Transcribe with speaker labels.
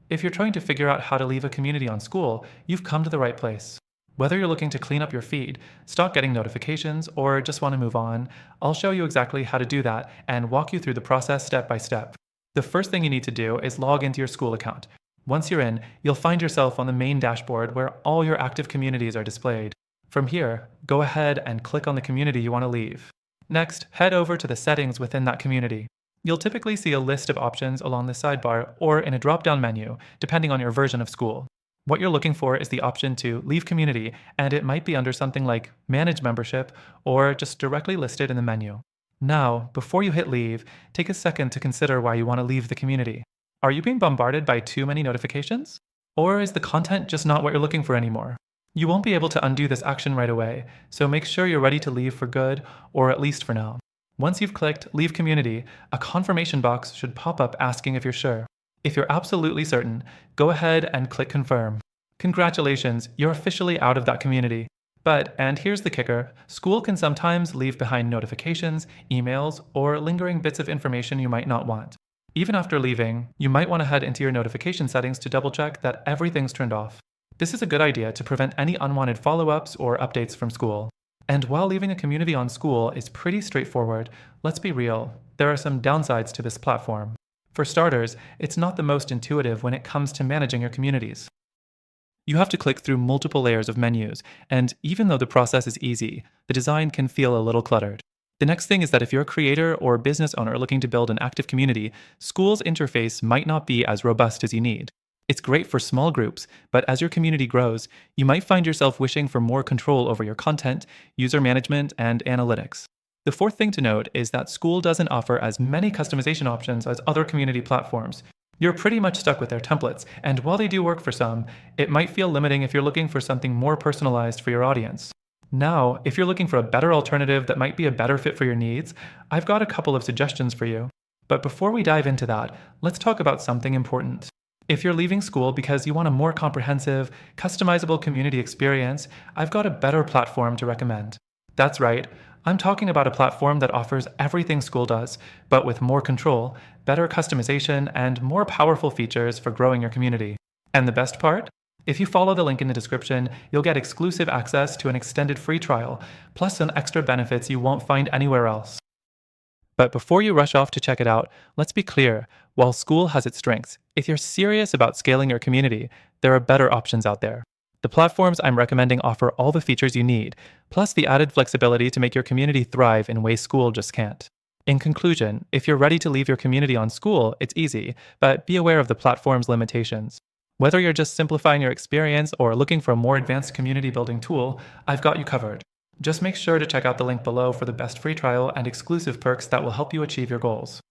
Speaker 1: If you're trying to figure out how to leave a community on Skool, you've come to the right place. Whether you're looking to clean up your feed, stop getting notifications, or just want to move on, I'll show you exactly how to do that and walk you through the process step by step. The first thing you need to do is log into your Skool account. Once you're in, you'll find yourself on the main dashboard where all your active communities are displayed. From here, go ahead and click on the community you want to leave. Next, head over to the settings within that community. You'll typically see a list of options along the sidebar or in a drop-down menu, depending on your version of Skool. What you're looking for is the option to leave community, and it might be under something like manage membership or just directly listed in the menu. Now, before you hit leave, take a second to consider why you want to leave the community. Are you being bombarded by too many notifications? Or is the content just not what you're looking for anymore? You won't be able to undo this action right away, so make sure you're ready to leave for good, or at least for now. Once you've clicked Leave Community, a confirmation box should pop up asking if you're sure. If you're absolutely certain, go ahead and click Confirm. Congratulations, you're officially out of that community. But, and here's the kicker, Skool can sometimes leave behind notifications, emails, or lingering bits of information you might not want. Even after leaving, you might want to head into your notification settings to double check that everything's turned off. This is a good idea to prevent any unwanted follow-ups or updates from Skool. And while leaving a community on Skool is pretty straightforward, let's be real, there are some downsides to this platform. For starters, it's not the most intuitive when it comes to managing your communities. You have to click through multiple layers of menus, and even though the process is easy, the design can feel a little cluttered. The next thing is that if you're a creator or business owner looking to build an active community, Skool's interface might not be as robust as you need. It's great for small groups, but as your community grows, you might find yourself wishing for more control over your content, user management, and analytics. The fourth thing to note is that Skool doesn't offer as many customization options as other community platforms. You're pretty much stuck with their templates, and while they do work for some, it might feel limiting if you're looking for something more personalized for your audience. Now, if you're looking for a better alternative that might be a better fit for your needs, I've got a couple of suggestions for you. But before we dive into that, let's talk about something important. If you're leaving Skool because you want a more comprehensive, customizable community experience, I've got a better platform to recommend. That's right, I'm talking about a platform that offers everything Skool does, but with more control, better customization, and more powerful features for growing your community. And the best part? If you follow the link in the description, you'll get exclusive access to an extended free trial, plus some extra benefits you won't find anywhere else. But before you rush off to check it out, let's be clear, while Skool has its strengths, if you're serious about scaling your community, there are better options out there. The platforms I'm recommending offer all the features you need, plus the added flexibility to make your community thrive in ways Skool just can't. In conclusion, if you're ready to leave your community on Skool, it's easy, but be aware of the platform's limitations. Whether you're just simplifying your experience or looking for a more advanced community building tool, I've got you covered. Just make sure to check out the link below for the best free trial and exclusive perks that will help you achieve your goals.